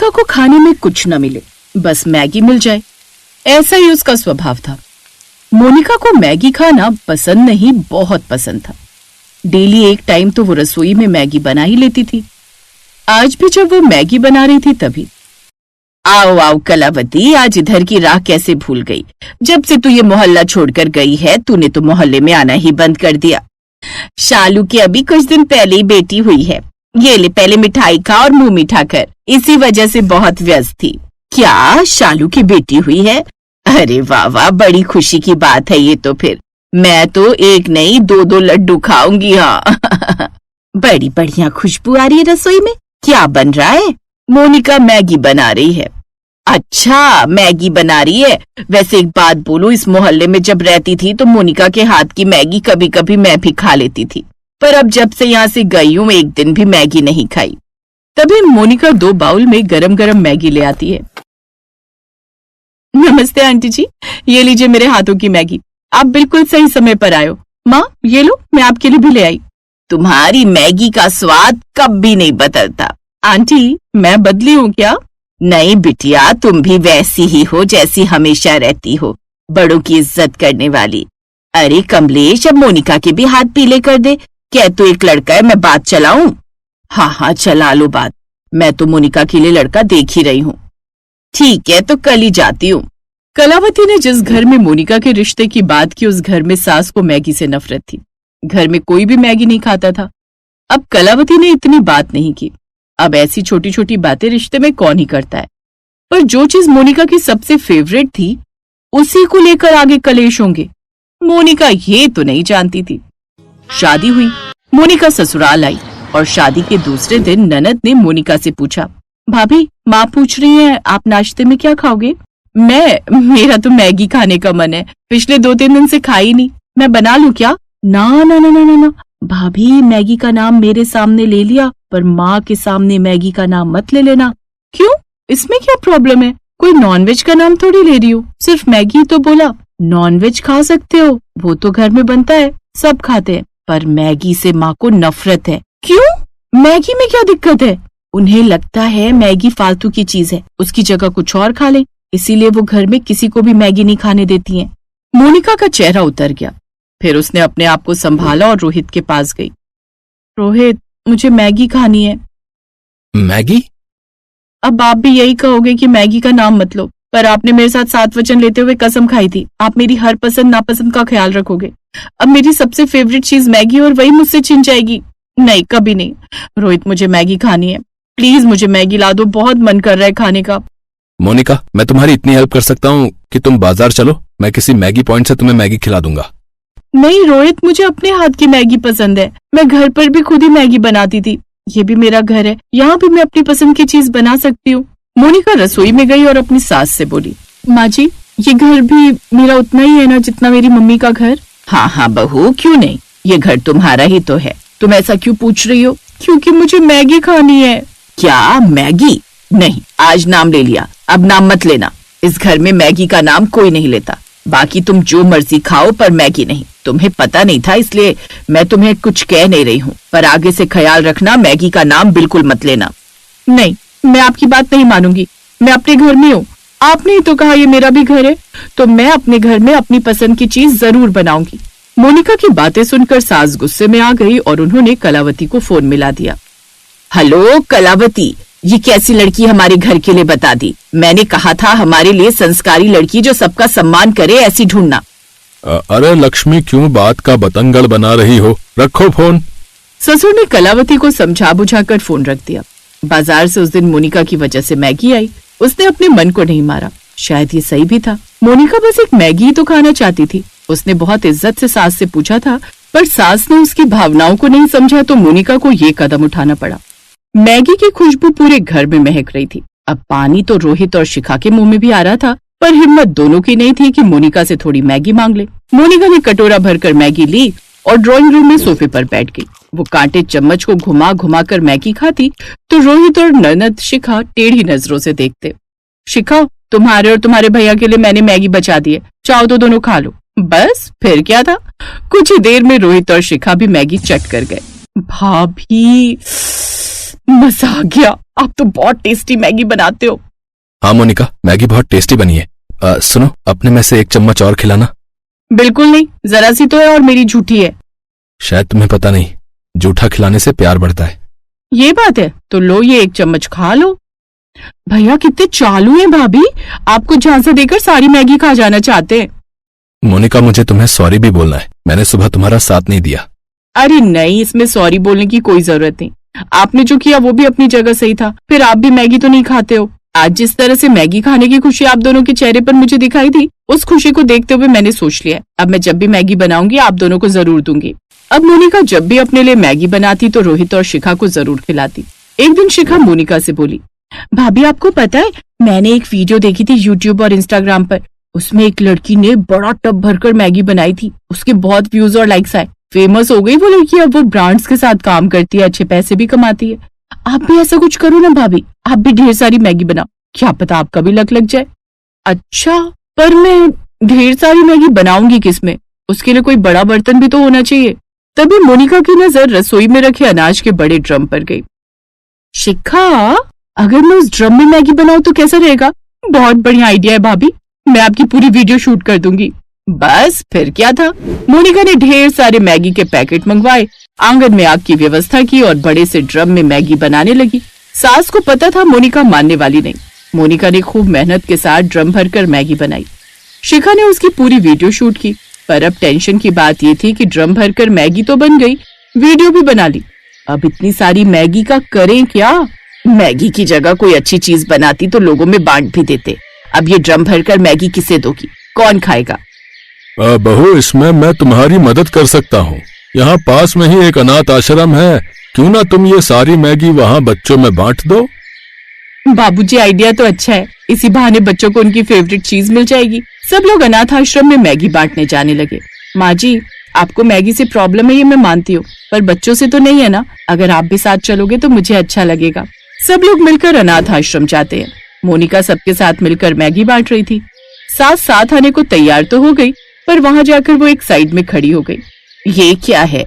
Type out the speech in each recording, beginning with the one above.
मोनिका को खाने में कुछ न मिले, बस मैगी मिल जाए, ऐसा ही उसका स्वभाव था। मोनिका को मैगी खाना पसंद नहीं, बहुत पसंद था। डेली एक टाइम तो वो रसोई में मैगी बना ही लेती थी। आज भी जब वो मैगी बना रही थी तभी, आओ आओ कलावती, आज इधर की राह कैसे भूल गई? जब से तू ये मोहल्ला छोड़कर गई है, तूने तो मोहल्ले में आना ही बंद कर दिया। शालू की अभी कुछ दिन पहले ही बेटी हुई है, ये ले पहले मिठाई खा और मुंह मीठा कर, इसी वजह से बहुत व्यस्त थी। क्या शालू की बेटी हुई है? अरे वाह वाह, बड़ी खुशी की बात है ये तो। फिर मैं तो एक नहीं दो दो लड्डू खाऊंगी। हाँ बड़ी बढ़िया खुशबू आ रही है रसोई में, क्या बन रहा है? मोनिका मैगी बना रही है। अच्छा मैगी बना रही है। वैसे एक बात बोलूं, इस मोहल्ले में जब रहती थी तो मोनिका के हाथ की मैगी कभी कभी मैं भी खा लेती थी, पर अब जब से यहाँ से गई हूँ एक दिन भी मैगी नहीं खाई। तभी मोनिका 2 बाउल में गरम गरम मैगी ले आती है। नमस्ते आंटी जी, ये लीजिए मेरे हाथों की मैगी, आप बिल्कुल सही समय पर आए हो। माँ ये लो, मैं आपके लिए भी ले आई। तुम्हारी मैगी का स्वाद कभी नहीं बदलता। आंटी मैं बदली हूँ क्या? नहीं बिटिया, तुम भी वैसी ही हो जैसी हमेशा रहती हो, बड़ों की इज्जत करने वाली। अरे कमलेश, अब मोनिका के भी हाथ पीले कर दे। क्या तू एक लड़का है, मैं बात चलाऊं? हाँ चला लो बात, मैं तो मोनिका के लिए लड़का देख ही रही हूँ। ठीक है तो कल ही जाती हूँ। कलावती ने जिस घर में मोनिका के रिश्ते की बात की, उस घर में सास को मैगी से नफरत थी। घर में कोई भी मैगी नहीं खाता था। अब कलावती ने इतनी बात नहीं की। अब ऐसी छोटी छोटी बातें रिश्ते में कौन ही करता है, पर जो चीज मोनिका की सबसे फेवरेट थी उसी को लेकर आगे कलेश होंगे, मोनिका ये तो नहीं जानती थी। शादी हुई, मोनिका ससुराल आई और शादी के दूसरे दिन ननद ने मोनिका से पूछा, भाभी माँ पूछ रही है आप नाश्ते में क्या खाओगे? मेरा तो मैगी खाने का मन है, पिछले 2-3 दिन से खाई नहीं, मैं बना लूं क्या? ना ना ना ना ना भाभी, मैगी का नाम मेरे सामने ले लिया, पर माँ के सामने मैगी का नाम मत ले लेना। क्यों, इसमें क्या प्रॉब्लम है? कोई नॉनवेज का नाम थोड़ी ले रही हो, सिर्फ मैगी तो बोला। नॉनवेज खा सकते हो, वो तो घर में बनता है, सब खाते हैं, पर मैगी से माँ को नफरत है। क्यों, मैगी में क्या दिक्कत है? उन्हें लगता है मैगी फालतू की चीज है, उसकी जगह कुछ और खा ले, इसीलिए वो घर में किसी को भी मैगी नहीं खाने देती हैं। मोनिका का चेहरा उतर गया। फिर उसने अपने आप को संभाला और रोहित के पास गई। रोहित, मुझे मैगी खानी है। मैगी? अब आप भी यही कहोगे कि मैगी का नाम मत लो, पर आपने मेरे साथ 7 वचन लेते हुए कसम खाई थी, आप मेरी हर पसंद नापसंद का ख्याल रखोगे। अब मेरी सबसे फेवरेट चीज मैगी और वही मुझसे छिन जाएगी। नहीं, कभी नहीं। रोहित, मुझे मैगी खानी है, प्लीज मुझे मैगी ला दो, बहुत मन कर रहा है खाने का। मोनिका, मैं तुम्हारी इतनी हेल्प कर सकता हूँ कि तुम बाजार चलो, मैं किसी मैगी पॉइंट से तुम्हें मैगी खिला दूंगा। नहीं रोहित, मुझे अपने हाथ की मैगी पसंद है, मैं घर पर भी खुद ही मैगी बनाती थी, ये भी मेरा घर है, यहाँ भी मैं अपनी पसंद की चीज बना सकती हूँ। मोनिका रसोई में गई और अपनी सास से बोली, माँ जी ये घर भी मेरा उतना ही है ना जितना मेरी मम्मी का घर? हाँ बहू, क्यों नहीं, ये घर तुम्हारा ही तो है, तुम ऐसा क्यों पूछ रही हो? क्योंकि मुझे मैगी खानी है। क्या मैगी? नहीं, आज नाम ले लिया, अब नाम मत लेना। इस घर में मैगी का नाम कोई नहीं लेता, बाकी तुम जो मर्जी खाओ पर मैगी नहीं। तुम्हें पता नहीं था इसलिए मैं तुम्हें कुछ कह नहीं रही हूँ, पर आगे से ख्याल रखना, मैगी का नाम बिल्कुल मत लेना। नहीं, मैं आपकी बात नहीं मानूंगी, मैं अपने घर में हूँ, आपने ही तो कहा ये मेरा भी घर है, तो मैं अपने घर में अपनी पसंद की चीज जरूर बनाऊंगी। मोनिका की बातें सुनकर सास गुस्से में आ गई और उन्होंने कलावती को फोन मिला दिया। हेलो कलावती, ये कैसी लड़की हमारे घर के लिए बता दी? मैंने कहा था हमारे लिए संस्कारी लड़की जो सबका सम्मान करे ऐसी ढूंढना। अरे लक्ष्मी, क्यों बात का बतंगड़ बना रही हो, रखो फोन। ससुर ने कलावती को समझा बुझाकर फोन रख दिया। बाजार से उस दिन मोनिका की वजह से मैगी आई, उसने अपने मन को नहीं मारा, शायद ये सही भी था। मोनिका बस एक मैगी तो खाना चाहती थी। उसने बहुत इज्जत से सास से पूछा था, पर सास ने उसकी भावनाओं को नहीं समझा तो मोनिका को ये कदम उठाना पड़ा। मैगी की खुशबू पूरे घर में महक रही थी। अब पानी तो रोहित और शिखा के मुंह में भी आ रहा था, पर हिम्मत दोनों की नहीं थी कि मोनिका से थोड़ी मैगी मांग ले। मोनिका ने कटोरा भरकर मैगी ली और ड्राइंग रूम में सोफे पर बैठ गई। वो कांटे चम्मच को घुमा घुमा कर मैगी खाती तो रोहित और ननद शिखा टेढ़ी नजरों से देखते। शिखा, तुम्हारे और तुम्हारे भैया के लिए मैंने मैगी बचा दी है, चाहो तो दोनों खा लो। बस, फिर क्या था, कुछ ही देर में रोहित और शिखा भी मैगी चट कर गए। भाभी, मजा आ गया, आप तो बहुत टेस्टी मैगी बनाते हो। हाँ मोनिका, मैगी बहुत टेस्टी बनी है। सुनो, अपने में से एक चम्मच और खिलाना। बिल्कुल नहीं, जरा सी तो है और मेरी झूठी है। शायद तुम्हें पता नहीं, जूठा खिलाने से प्यार बढ़ता है। ये बात है तो लो, ये एक चम्मच खा लो। भैया कितने चालू हैं भाभी, आपको झांसा देकर सारी मैगी खा जाना चाहते हैं। मोनिका, मुझे तुम्हें सॉरी भी बोलना है, मैंने सुबह तुम्हारा साथ नहीं दिया। अरे नहीं, इसमें सॉरी बोलने की कोई जरूरत नहीं। आपने जो किया वो भी अपनी जगह सही था। फिर आप भी मैगी तो नहीं खाते हो। आज जिस तरह से मैगी खाने की खुशी आप दोनों के चेहरे पर मुझे दिखाई थी, उस खुशी को देखते हुए मैंने सोच लिया, अब मैं जब भी मैगी बनाऊंगी आप दोनों को जरूर दूंगी। अब मोनिका जब भी अपने लिए मैगी बनाती तो रोहित और शिखा को जरूर खिलाती। एक दिन शिखा मोनिका से बोली, भाभी आपको पता है, मैंने एक वीडियो देखी थी यूट्यूब और इंस्टाग्राम पर। उसमें एक लड़की ने बड़ा टब भरकर मैगी बनाई थी। उसके बहुत व्यूज और लाइक्स आए, फेमस हो गई वो लड़की। अब वो ब्रांड्स के साथ काम करती है, अच्छे पैसे भी कमाती है। आप भी ऐसा कुछ करो ना भाभी, आप भी ढेर सारी मैगी बनाओ, क्या पता आपका भी लक लग जाए। अच्छा, पर मैं ढेर सारी मैगी बनाऊंगी किसमें? उसके लिए कोई बड़ा बर्तन भी तो होना चाहिए। तभी मोनिका की नजर रसोई में रखे अनाज के बड़े ड्रम पर गई। शिखा, अगर मैं उस ड्रम में मैगी बनाऊं तो कैसा रहेगा? बहुत बढ़िया आइडिया है भाभी, मैं आपकी पूरी वीडियो शूट कर दूंगी। बस फिर क्या था, मोनिका ने ढेर सारे मैगी के पैकेट मंगवाए, आंगन में आग की व्यवस्था की और बड़े से ड्रम में मैगी बनाने लगी। सास को पता था मोनिका मानने वाली नहीं। मोनिका ने खूब मेहनत के साथ ड्रम भरकर मैगी बनाई। शिखा ने उसकी पूरी वीडियो शूट की, पर अब टेंशन की बात ये थी कि ड्रम भरकर मैगी तो बन गई, वीडियो भी बना ली। अब इतनी सारी मैगी का करें क्या? मैगी की जगह कोई अच्छी चीज बनाती तो लोगों में बांट भी देते। अब ये ड्रम भरकर मैगी किसे दोगी, कौन खाएगा? बहू, इसमें मैं तुम्हारी मदद कर सकता हूँ। यहाँ पास में ही एक अनाथ आश्रम है, क्यों ना तुम ये सारी मैगी वहाँ बच्चों में बांट दो। बाबूजी, आइडिया तो अच्छा है, इसी बहाने बच्चों को उनकी फेवरेट चीज मिल जाएगी। सब लोग अनाथ आश्रम में मैगी बांटने जाने लगे। माँ जी, आपको मैगी से प्रॉब्लम है ये मैं मानती हूँ, पर बच्चों से तो नहीं है ना? अगर आप भी साथ चलोगे तो मुझे अच्छा लगेगा। सब लोग मिलकर अनाथ आश्रम जाते हैं। मोनिका सबके साथ मिलकर मैगी बांट रही थी। सास साथ आने को तैयार तो हो गई, पर वहां जाकर वो एक साइड में खड़ी हो गई। ये क्या है?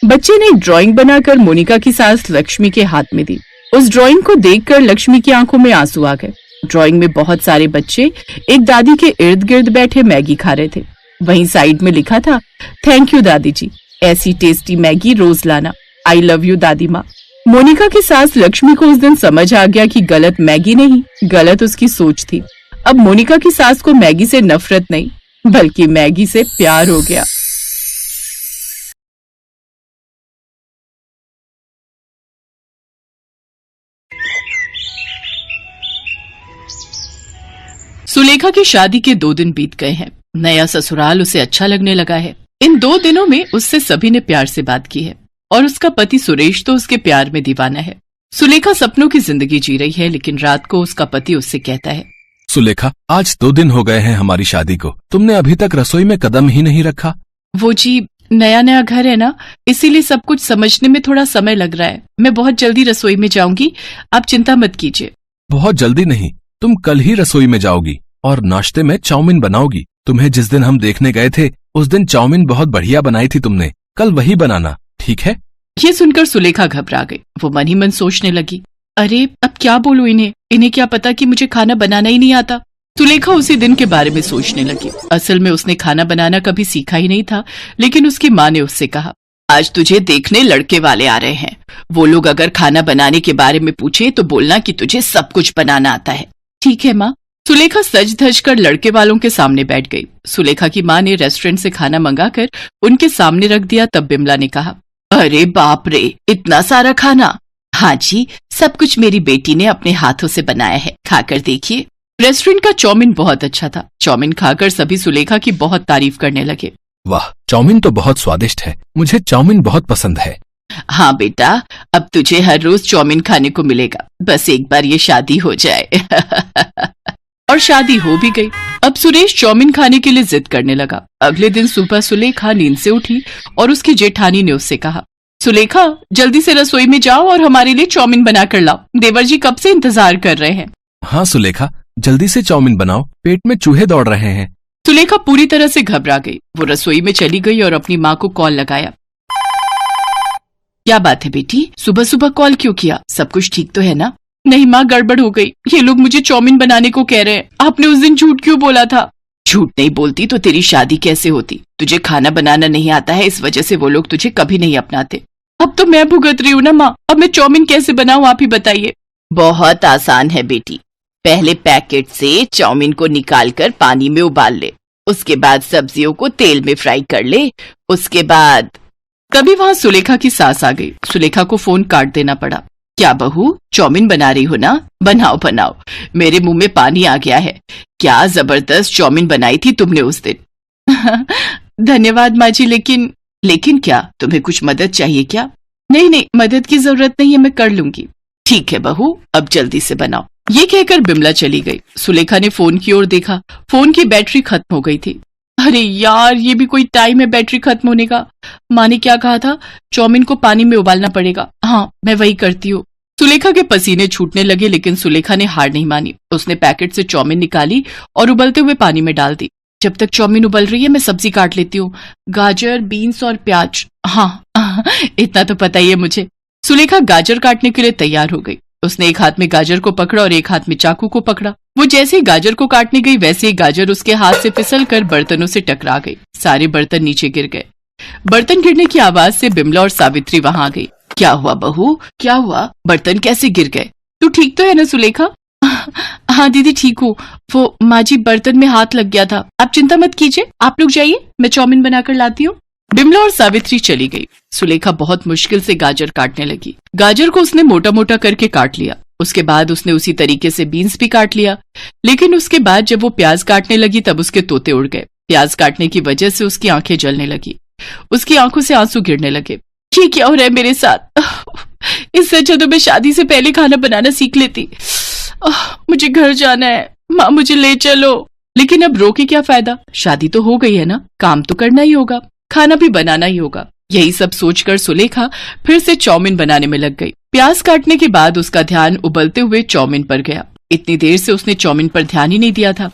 बच्चे ने एक ड्राइंग बनाकर मोनिका की सास लक्ष्मी के हाथ में दी। उस ड्राइंग को देखकर लक्ष्मी की आंखों में आंसू आ गए। ड्राइंग में बहुत सारे बच्चे एक दादी के इर्द गिर्द बैठे मैगी खा रहे थे। वहीं साइड में लिखा था, थैंक यू दादी जी, ऐसी टेस्टी मैगी रोज लाना, आई लव यू दादी माँ। मोनिका की सास लक्ष्मी को उस दिन समझ आ गया कि गलत मैगी नहीं, गलत उसकी सोच थी। अब मोनिका की सास को मैगी से नफरत नहीं, बल्कि मैगी से प्यार हो गया। सुलेखा की शादी के 2 दिन बीत गए हैं। नया ससुराल उसे अच्छा लगने लगा है। इन 2 दिनों में उससे सभी ने प्यार से बात की है और उसका पति सुरेश तो उसके प्यार में दीवाना है। सुलेखा सपनों की जिंदगी जी रही है, लेकिन रात को उसका पति उससे कहता है, सुलेखा, आज 2 दिन हो गए हैं हमारी शादी को, तुमने अभी तक रसोई में कदम ही नहीं रखा। वो जी, नया नया घर है ना, इसीलिए सब कुछ समझने में थोड़ा समय लग रहा है। मैं बहुत जल्दी रसोई में जाऊंगी, आप चिंता मत कीजिए। बहुत जल्दी नहीं, तुम कल ही रसोई में जाओगी और नाश्ते में चाउमीन बनाओगी। तुम्हें जिस दिन हम देखने गए थे उस दिन चाउमीन बहुत बढ़िया बनाई थी तुमने, कल वही बनाना, ठीक है? ये सुनकर सुलेखा घबरा गई। वो मन ही मन सोचने लगी, अरे अब क्या बोलूं इन्हें क्या पता कि मुझे खाना बनाना ही नहीं आता। सुलेखा उसी दिन के बारे में सोचने लगी। असल में उसने खाना बनाना कभी सीखा ही नहीं था, लेकिन उसकी माँ ने उससे कहा, आज तुझे देखने लड़के वाले आ रहे हैं। वो लोग अगर खाना बनाने के बारे में पूछे तो बोलना कि तुझे सब कुछ बनाना आता है। ठीक है माँ। सुलेखा सज धज कर लड़के वालों के सामने बैठ गई। सुलेखा की माँ ने रेस्टोरेंट से खाना मंगाकर उनके सामने रख दिया। तब बिमला ने कहा, अरे बाप रे, इतना सारा खाना। हाँ जी, सब कुछ मेरी बेटी ने अपने हाथों से बनाया है, खाकर देखिए। रेस्टोरेंट का चाउमीन बहुत अच्छा था। चाउमीन खाकर सभी सुलेखा की बहुत तारीफ करने लगे। वाह, चाउमीन तो बहुत स्वादिष्ट है, मुझे चाउमीन बहुत पसंद है। हाँ बेटा, अब तुझे हर रोज चाउमीन खाने को मिलेगा, बस एक बार ये शादी हो जाए। और शादी हो भी गई। अब सुरेश चाउमीन खाने के लिए जिद करने लगा। अगले दिन सुबह सुलेखा नींद से उठी और उसकी जेठानी ने उससे कहा, सुलेखा जल्दी से रसोई में जाओ और हमारे लिए चाउमीन बना कर लाओ, देवर जी कब से इंतजार कर रहे हैं। हाँ सुलेखा, जल्दी से चाउमीन बनाओ, पेट में चूहे दौड़ रहे हैं। सुलेखा पूरी तरह से घबरा गई। वो रसोई में चली गई और अपनी माँ को कॉल लगाया। क्या बात है बेटी, सुबह सुबह कॉल क्यों किया? सब कुछ ठीक तो है ना? नहीं माँ, गड़बड़ हो गई। ये लोग मुझे चाउमीन बनाने को कह रहे हैं। आपने उस दिन झूठ क्यों बोला था? झूठ नहीं बोलती तो तेरी शादी कैसे होती? तुझे खाना बनाना नहीं आता है, इस वजह से वो लोग तुझे कभी नहीं अपनाते। अब तो मैं भुगत रही हूँ ना माँ, अब मैं चाउमीन कैसे बनाऊँ, आप ही बताइए। बहुत आसान है बेटी, पहले पैकेट से चाउमीन को निकाल कर पानी में उबाल ले, उसके बाद सब्जियों को तेल में फ्राई कर ले, उसके बाद। तभी वहाँ सुलेखा की सास आ गई। सुलेखा को फोन काट देना पड़ा। क्या बहू, चाउमीन बना रही हो ना? बनाओ बनाओ, मेरे मुंह में पानी आ गया है। क्या जबरदस्त चाउमीन बनाई थी तुमने उस दिन। धन्यवाद माँ जी, लेकिन क्या तुम्हें कुछ मदद चाहिए क्या? नहीं नहीं, मदद की जरूरत नहीं है, मैं कर लूंगी। ठीक है बहू, अब जल्दी से बनाओ। ये कहकर बिमला चली गई। सुलेखा ने फोन की ओर देखा, फोन की बैटरी खत्म हो गई थी। अरे यार, ये भी कोई टाइम है बैटरी खत्म होने का। माँ ने क्या कहा था? चाउमीन को पानी में उबालना पड़ेगा। हाँ, मैं वही करती हूँ। सुलेखा के पसीने छूटने लगे, लेकिन सुलेखा ने हार नहीं मानी। उसने पैकेट से चाउमीन निकाली और उबलते हुए पानी में डाल दी। जब तक चाउमीन उबल रही है मैं सब्जी काट लेती हूँ, गाजर, बीन्स और प्याज। हाँ, इतना तो पता ही है मुझे। सुलेखा गाजर काटने के लिए तैयार हो गई। उसने एक हाथ में गाजर को पकड़ा और एक हाथ में चाकू को पकड़ा। वो जैसे ही गाजर को काटने गई, वैसे ही गाजर उसके हाथ से फिसलकर बर्तनों से टकरा गई। सारे बर्तन नीचे गिर गए। बर्तन गिरने की आवाज से बिमला और सावित्री वहां आ गई। क्या हुआ बहू, क्या हुआ? बर्तन कैसे गिर गए? तू ठीक तो है ना सुलेखा? हाँ दीदी, ठीक हूँ। वो माँ जी, बर्तन में हाथ लग गया था। आप चिंता मत कीजिए, आप लोग जाइए, मैं चाउमीन बनाकर लाती हूँ। बिमला और सावित्री चली गई। सुलेखा बहुत मुश्किल से गाजर काटने लगी। गाजर को उसने मोटा मोटा करके काट लिया। उसके बाद उसने उसी तरीके से बीन्स भी काट लिया। लेकिन उसके बाद जब वो प्याज काटने लगी, तब उसके तोते उड़ गए। प्याज काटने की वजह से उसकी आंखें जलने लगी। उसकी आंखों से आंसू गिरने लगे। ये क्या हो रहा है मेरे साथ? इससे अच्छा तो मैं शादी से पहले खाना बनाना सीख लेती। मुझे घर जाना है, माँ मुझे ले चलो। लेकिन अब रो के क्या फायदा? शादी तो हो गई है ना, काम तो करना ही होगा, खाना भी बनाना ही होगा। यही सब सोचकर सुलेखा फिर से चाउमीन बनाने में लग गई। प्याज काटने के बाद उसका ध्यान उबलते हुए चाउमीन पर गया। इतनी देर से उसने चाउमीन पर ध्यान ही नहीं दिया था।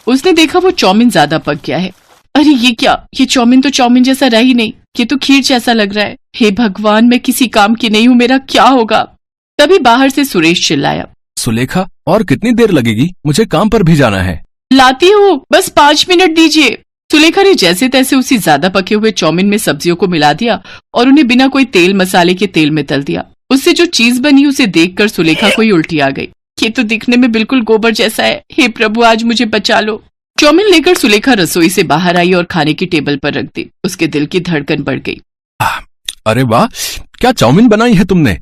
उसने देखा वो चाउमीन ज्यादा पक गया है। अरे ये क्या, ये चाउमीन तो चाउमीन जैसा रहा ही नहीं, ये तो खीर जैसा लग रहा है। हे भगवान, मैं किसी काम की नहीं हूँ, मेरा क्या होगा? तभी बाहर से सुरेश चिल्लाया, सुलेखा, और कितनी देर लगेगी? मुझे काम पर भी जाना है। लाती हूँ, बस 5 मिनट दीजिए। सुलेखा ने जैसे तैसे उसी ज्यादा पके हुए चाउमीन में सब्जियों को मिला दिया और उन्हें बिना कोई तेल मसाले के तेल में तल दिया। उससे जो चीज बनी उसे देखकर सुलेखा को ही उल्टी आ गई। ये तो दिखने में बिल्कुल गोबर जैसा है। हे प्रभु, आज मुझे बचा लो। चाउमीन लेकर सुलेखा रसोई से बाहर आई और खाने की टेबल पर रख दी। उसके दिल की धड़कन बढ़ गई। अरे वाह, क्या चाउमीन बनाई है तुमने?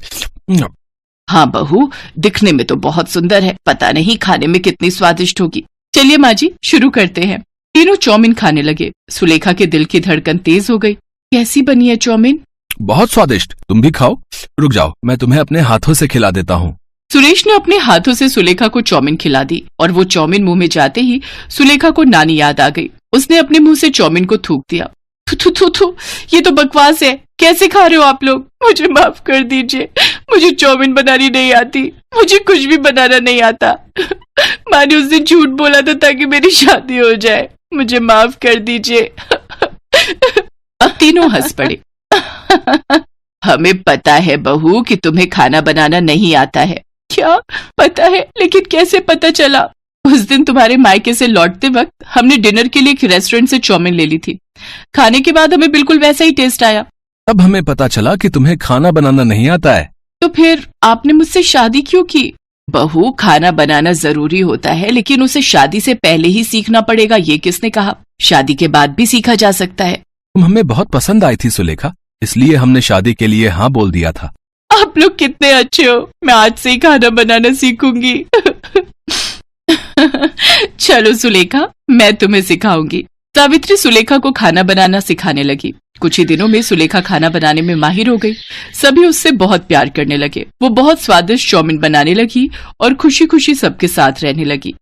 हाँ बहू, दिखने में तो बहुत सुंदर है, पता नहीं खाने में कितनी स्वादिष्ट होगी। चलिए माँ जी, शुरू करते हैं। तीनों चाउमीन खाने लगे। सुलेखा के दिल की धड़कन तेज हो गई। कैसी बनी है चाउमीन? बहुत स्वादिष्ट, तुम भी खाओ। रुक जाओ, मैं तुम्हें अपने हाथों से खिला देता हूँ। सुरेश ने अपने हाथों से सुलेखा को चाउमीन खिला दी और वो चाउमीन मुंह में जाते ही सुलेखा को नानी याद आ गई। उसने अपने मुंह से चाउमीन को थूक दिया। थू थू थू थू, ये तो बकवास है। कैसे खा रहे हो आप लोग? मुझे माफ कर दीजिए, मुझे चाउमीन बनानी नहीं आती, मुझे कुछ भी बनाना नहीं आता। माँ ने उस दिन झूठ बोला था ताकि मेरी शादी हो जाए, मुझे माफ कर दीजिए। अब तीनों हंस पड़े। हमें पता है बहू कि तुम्हें खाना बनाना नहीं आता है। क्या पता है? लेकिन कैसे पता चला? उस दिन तुम्हारे मायके से लौटते वक्त हमने डिनर के लिए एक रेस्टोरेंट से चाउमीन ले ली थी। खाने के बाद हमें बिल्कुल वैसा ही टेस्ट आया। तब हमें पता चला कि तुम्हें खाना बनाना नहीं आता है। तो फिर आपने मुझसे शादी क्यों की? बहू, खाना बनाना जरूरी होता है, लेकिन उसे शादी से पहले ही सीखना पड़ेगा, ये किसने कहा? शादी के बाद भी सीखा जा सकता है। तुम हमें बहुत पसंद आई थी सुलेखा, इसलिए हमने शादी के लिए हाँ बोल दिया था। आप लोग कितने अच्छे हो, मैं आज से ही खाना बनाना सीखूंगी। चलो सुलेखा, मैं तुम्हें सिखाऊंगी। सावित्री सुलेखा को खाना बनाना सिखाने लगी। कुछ ही दिनों में सुलेखा खाना बनाने में माहिर हो गई। सभी उससे बहुत प्यार करने लगे। वो बहुत स्वादिष्ट चाउमीन बनाने लगी और खुशी खुशी सबके साथ रहने लगी।